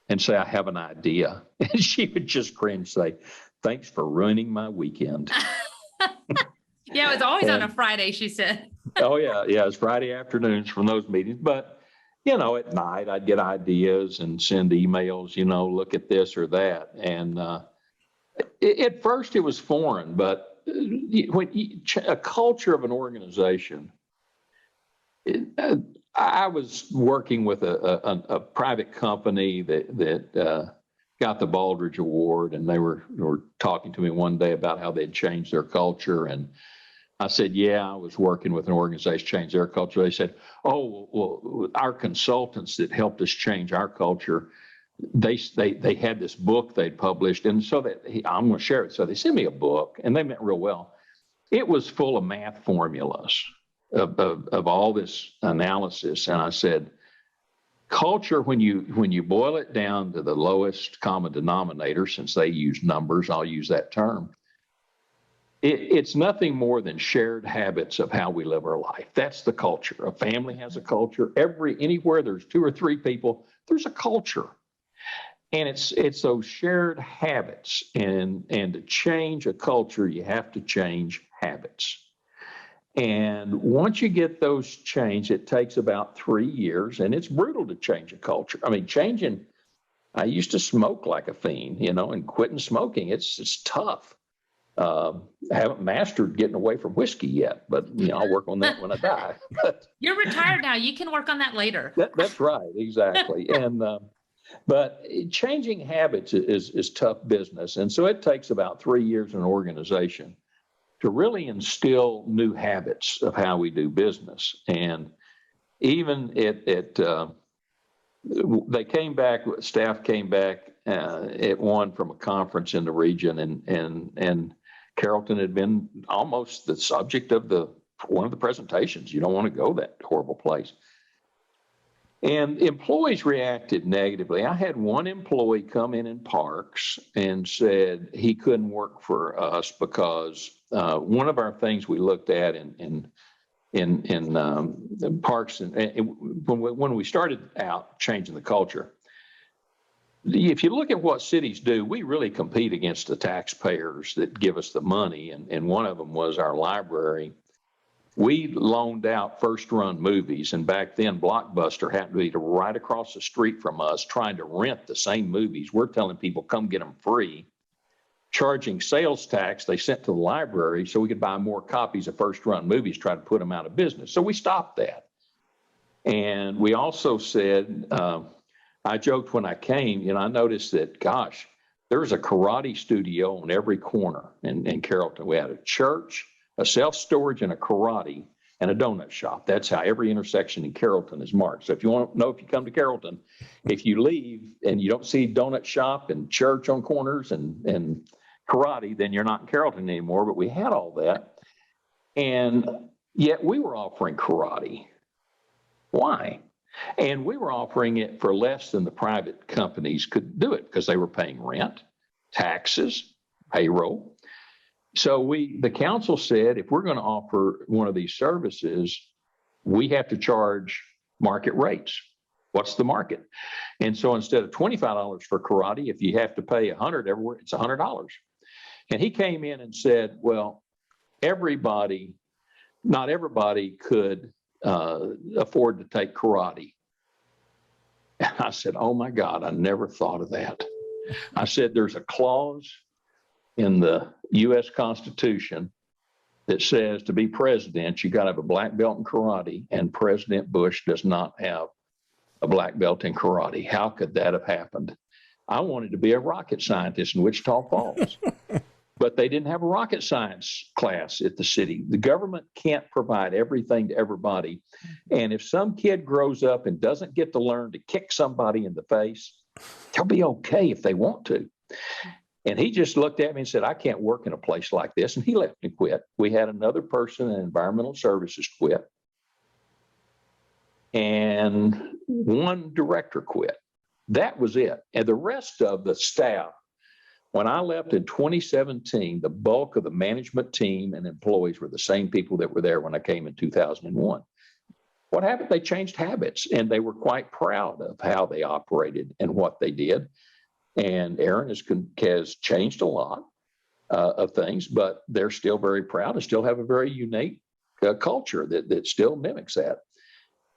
and say, I have an idea. And she would just grin and say, thanks for ruining my weekend. Yeah, it was always on a Friday, she said. Oh, yeah. Yeah, it's Friday afternoons from those meetings. But, at night I'd get ideas and send emails, look at this or that. And at first it was foreign, but a culture of an organization, I was working with a private company that got the Baldrige Award, and they were talking to me one day about how they'd changed their culture. And I said, yeah, I was working with an organization change their culture. They said, oh, well, our consultants that helped us change our culture, they had this book they'd published, and so I'm going to share it. So they sent me a book, and they meant real well. It was full of math formulas of all this analysis. And I said, culture, when you boil it down to the lowest common denominator, since they use numbers, I'll use that term, it's nothing more than shared habits of how we live our life. That's the culture. A family has a culture. Anywhere there's 2 or 3 people, there's a culture. And it's those shared habits. And to change a culture, you have to change habits. And once you get those changed, it takes about 3 years, and it's brutal to change a culture. I mean, I used to smoke like a fiend, and quitting smoking, it's tough. I haven't mastered getting away from whiskey yet, but I'll work on that when I die. You're retired now. You can work on that later. That's right, exactly. And but changing habits is tough business, and so it takes about 3 years in an organization to really instill new habits of how we do business. And even staff came back at one from a conference in the region, and Carrollton had been almost the subject of one of the presentations. You don't want to go that horrible place. And employees reacted negatively. I had one employee come in parks and said he couldn't work for us because one of our things we looked at in parks and when we started out changing the culture, if you look at what cities do, we really compete against the taxpayers that give us the money. And one of them was our library. We loaned out first run movies. And back then, Blockbuster happened to be right across the street from us trying to rent the same movies. We're telling people, come get them free, charging sales tax they sent to the library so we could buy more copies of first run movies, try to put them out of business. So we stopped that. And we also said, I joked when I came, I noticed that, gosh, there was a karate studio on every corner in Carrollton. We had a church, a self-storage, and a karate, and a donut shop. That's how every intersection in Carrollton is marked. So if you want to know if you come to Carrollton, if you leave and you don't see donut shop and church on corners and karate, then you're not in Carrollton anymore. But we had all that. And yet we were offering karate. Why? And we were offering it for less than the private companies could do it because they were paying rent, taxes, payroll. So the council said, if we're going to offer one of these services, we have to charge market rates. What's the market? And so instead of $25 for karate, if you have to pay $100 everywhere, it's $100. And he came in and said, well, not everybody could afford to take karate. And I said, oh my God, I never thought of that. I said, there's a clause in the U.S. Constitution that says to be president, you got to have a black belt in karate, and President Bush does not have a black belt in karate. How could that have happened? I wanted to be a rocket scientist in Wichita Falls. But they didn't have a rocket science class at the city. The government can't provide everything to everybody. And if some kid grows up and doesn't get to learn to kick somebody in the face, they'll be okay if they want to. And he just looked at me and said, I can't work in a place like this. And he left and quit. We had another person in environmental services quit. And one director quit. That was it. And the rest of the staff, when I left in 2017, the bulk of the management team and employees were the same people that were there when I came in 2001. What happened? They changed habits, and they were quite proud of how they operated and what they did. And Aaron has changed a lot of things, but they're still very proud and still have a very unique culture that still mimics that.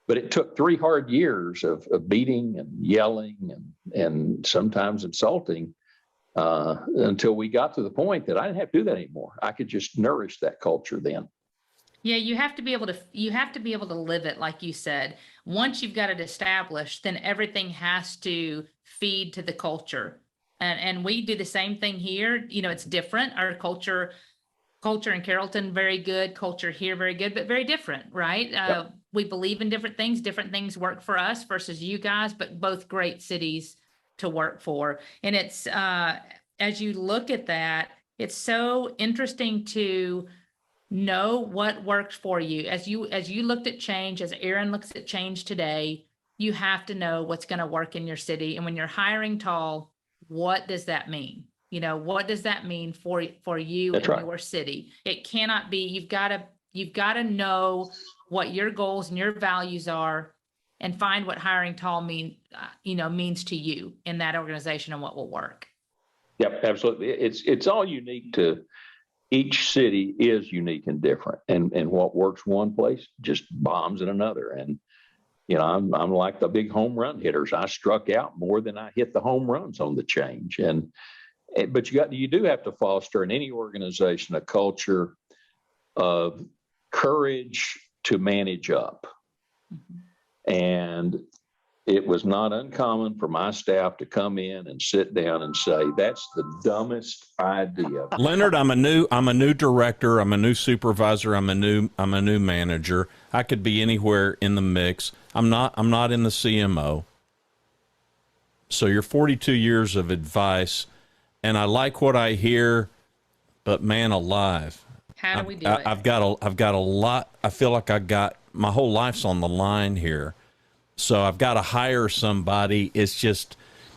But it took 3 hard years of beating and yelling and sometimes insulting until we got to the point that I didn't have to do that anymore. I could just nourish that culture then. Yeah, you have to be able to live it, like you said. Once you've got it established, then everything has to feed to the culture. And we do the same thing here. It's different. Our culture in Carrollton, very good. Culture here, very good, but very different, right? Yep. We believe in different things. Different things work for us versus you guys, but both great cities to work for. And it's, as you look at that, it's so interesting to know what works for you. As you looked at change, as Aaron looks at change today, you have to know what's going to work in your city. And when you're hiring tall, what does that mean? What does that mean for you and your city? It cannot be, you've got to know what your goals and your values are and find what hiring tall means to you in that organization and what will work. Yep, absolutely. It's all unique to each city is unique and different. And what works one place just bombs in another. And, I'm like the big home run hitters. I struck out more than I hit the home runs on the change. But you do have to foster in any organization a culture of courage to manage up. Mm-hmm. And it was not uncommon for my staff to come in and sit down and say, that's the dumbest idea. Leonard, I'm a new director, I'm a new supervisor, I'm a new manager. I could be anywhere in the mix. I'm not in the CMO. So you're 42 years of advice, and I like what I hear, but man alive. How do we do it? I've got a lot. I feel like my whole life's on the line here. So I've got to hire somebody. It's just,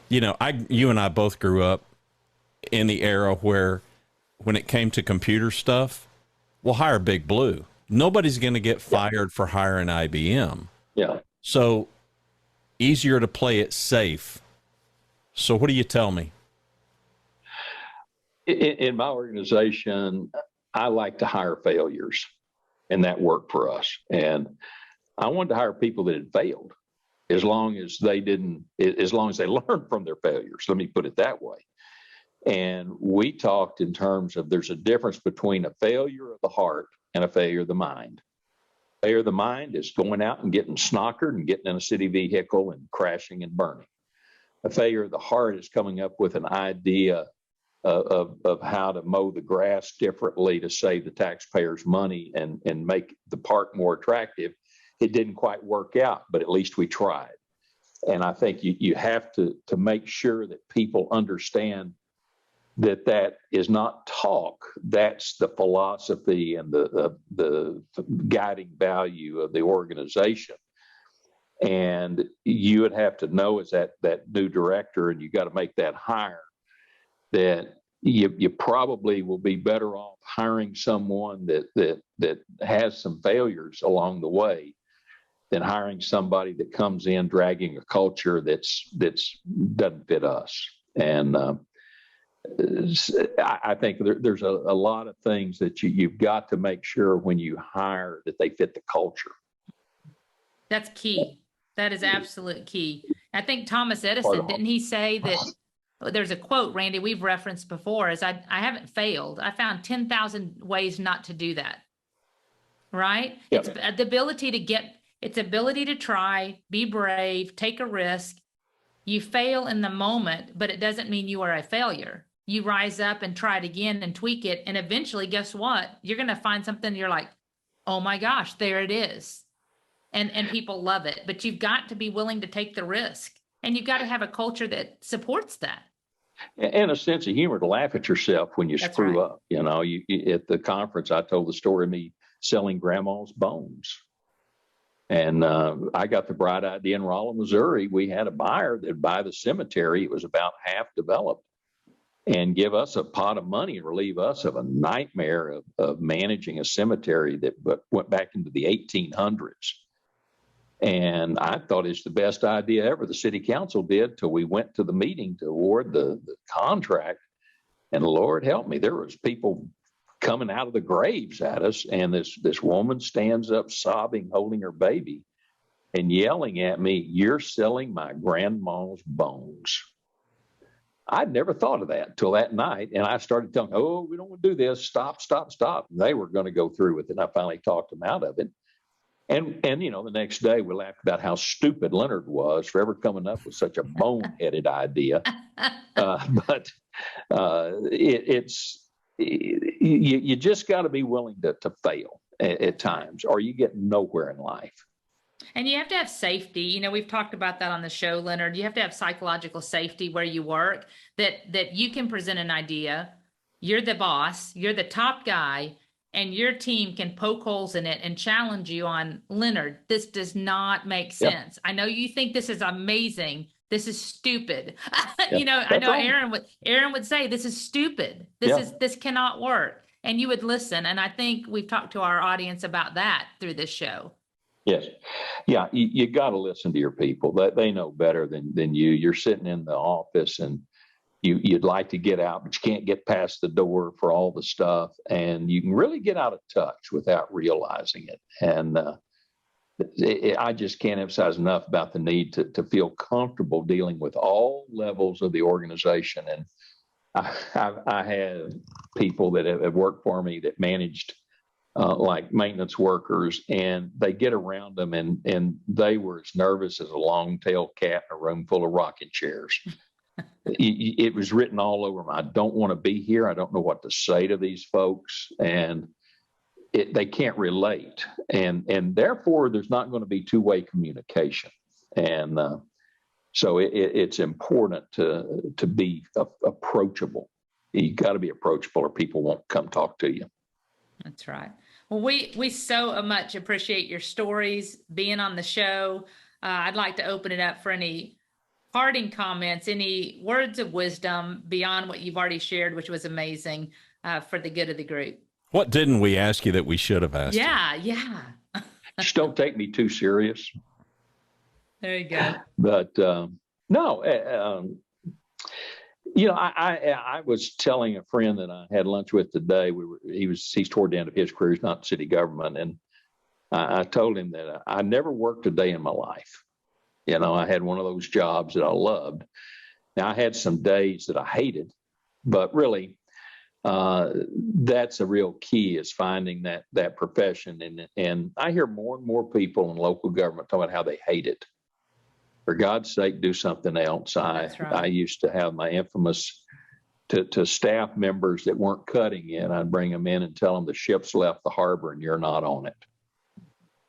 you and I both grew up in the era where when it came to computer stuff, we'll hire Big Blue. Nobody's going to get fired for hiring IBM. Yeah. So easier to play it safe. So what do you tell me? In my organization, I like to hire failures, and that worked for us. And I wanted to hire people that had failed, as long as they learned from their failures. Let me put it that way. And we talked in terms of there's a difference between a failure of the heart and a failure of the mind. Failure of the mind is going out and getting snockered and getting in a city vehicle and crashing and burning. A failure of the heart is coming up with an idea of how to mow the grass differently to save the taxpayers money and make the park more attractive. It didn't quite work out, but at least we tried. And I think you have to make sure that people understand that is not talk. That's the philosophy and the guiding value of the organization. And you would have to know as that new director, and you got to make that hire, that you probably will be better off hiring someone that has some failures along the way than hiring somebody that comes in dragging a culture that's doesn't fit us. And I think there's a lot of things that you've got to make sure when you hire that they fit the culture. That's key. That is absolute key. I think Thomas Edison, didn't he say that? There's a quote, Randy, we've referenced before, is I haven't failed. I found 10,000 ways not to do that. Right? Yep. It's the ability to try, be brave, take a risk. You fail in the moment, but it doesn't mean you are a failure. You rise up and try it again and tweak it. And eventually, guess what? You're going to find something you're like, oh my gosh, there it is. And people love it. But you've got to be willing to take the risk. And you've got to have a culture that supports that. And a sense of humor to laugh at yourself when you screw up. You at the conference, I told the story of me selling grandma's bones. And I got the bright idea in Rolla, Missouri. We had a buyer that'd buy the cemetery. It was about half developed, and give us a pot of money and relieve us of a nightmare of managing a cemetery that went back into the 1800s. And I thought it's the best idea ever. The city council did till we went to the meeting to award the contract. And Lord help me, there was people coming out of the graves at us. And this woman stands up sobbing, holding her baby and yelling at me, "You're selling my grandma's bones." I'd never thought of that till that night. And I started telling them, "Oh, we don't want to do this. Stop, stop, stop." And they were going to go through with it. And I finally talked them out of it. And the next day we laughed about how stupid Leonard was for ever coming up with such a boneheaded idea. But you just got to be willing to fail at times, or you get nowhere in life. And you have to have safety. We've talked about that on the show, Leonard. You have to have psychological safety where you work, that you can present an idea. You're the boss, you're the top guy, and your team can poke holes in it and challenge you on, "Leonard, this does not make sense. Yep. I know you think this is amazing. This is stupid." Yep. I know right. Aaron would say, "This is stupid. This cannot work." And you would listen. And I think we've talked to our audience about that through this show. Yes. Yeah. You got to listen to your people. They know better than you. You're sitting in the office and you'd like to get out, but you can't get past the door for all the stuff. And you can really get out of touch without realizing it. And I just can't emphasize enough about the need to feel comfortable dealing with all levels of the organization. And I had people that have worked for me that managed like maintenance workers, and they get around them and they were as nervous as a long-tailed cat in a room full of rocking chairs. It was written all over them. I don't want to be here. I don't know what to say to these folks. And they can't relate. And therefore, there's not going to be two-way communication. And so it's important to be approachable. You got to be approachable or people won't come talk to you. That's right. Well, we so much appreciate your stories, being on the show. I'd like to open it up for any parting comments, any words of wisdom beyond what you've already shared, which was amazing, for the good of the group. What didn't we ask you that we should have asked? Yeah. Just don't take me too serious. There you go. But no, I was telling a friend that I had lunch with today. He's toward the end of his career. He's not in city government, and I told him that I never worked a day in my life. I had one of those jobs that I loved. Now I had some days that I hated, but really, that's a real key, is finding that profession. And I hear more and more people in local government talk about how they hate it. For God's sake, do something else. That's right. I used to have my infamous to staff members that weren't cutting it. I'd bring them in and tell them the ship's left the harbor and you're not on it.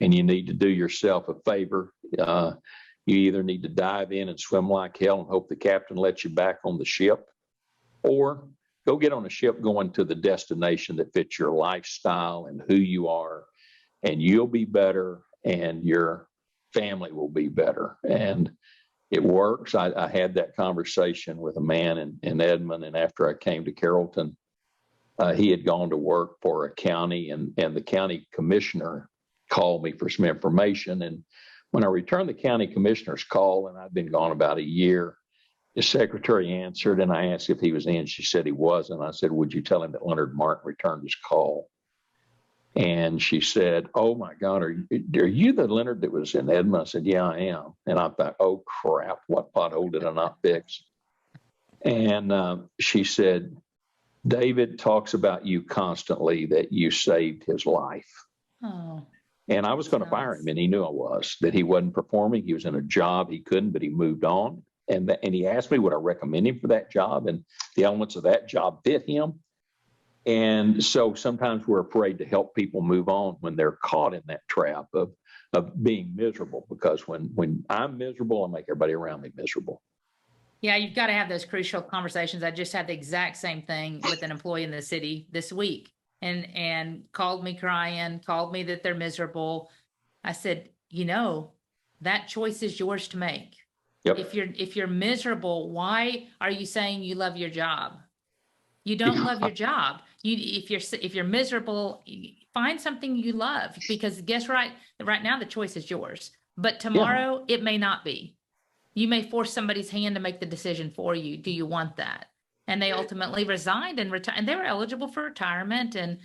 And you need to do yourself a favor. You either need to dive in and swim like hell and hope the captain lets you back on the ship, or go get on a ship going to the destination that fits your lifestyle and who you are, and you'll be better and your family will be better. And it works. I had that conversation with a man in Edmond, and after I came to Carrollton, he had gone to work for a county, and the county commissioner called me for some information. And when I returned the county commissioner's call, and I'd been gone about a year, his secretary answered, and I asked if he was in. She said he wasn't. I said, would you tell him that Leonard Martin returned his call? And she said, oh my God, are you the Leonard that was in Edmond? I said, yeah, I am. And I thought, oh crap, what pothole did I not fix? And she said, David talks about you constantly, that you saved his life. Oh. And I was going to fire him, and he knew I was, that he wasn't performing. He was in a job he couldn't, but he moved on. And he asked me, would I recommend him for that job? And the elements of that job fit him. And so sometimes we're afraid to help people move on when they're caught in that trap of being miserable, because when I'm miserable, I make everybody around me miserable. Yeah, you've got to have those crucial conversations. I just had the exact same thing with an employee in the city this week, and called me crying, called me that they're miserable. I said, that choice is yours to make. Yep. If you're miserable, why are you saying you love your job? You don't love your job. If you're miserable, find something you love, because right now the choice is yours. But tomorrow it may not be. You may force somebody's hand to make the decision for you. Do you want that? And they ultimately resigned and retired, and they were eligible for retirement. And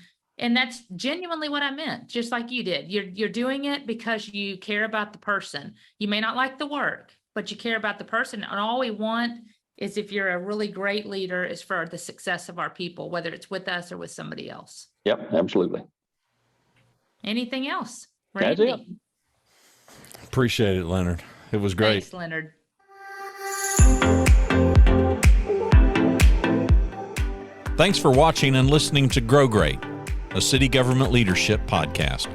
that's genuinely what I meant, just like you did. You're doing it because you care about the person. You may not like the work, but you care about the person. And all we want is, if you're a really great leader, is for the success of our people, whether it's with us or with somebody else. Yep, absolutely. Anything else? That's Randy? it. Appreciate it, Leonard. It was great. Thanks, Leonard. Thanks for watching and listening to Grow Great, a city government leadership podcast.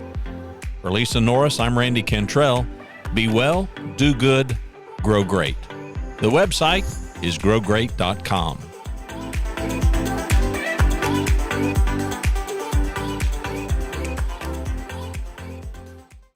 For Lisa Norris, I'm Randy Cantrell. Be well, do good, grow great. The website is growgreat.com.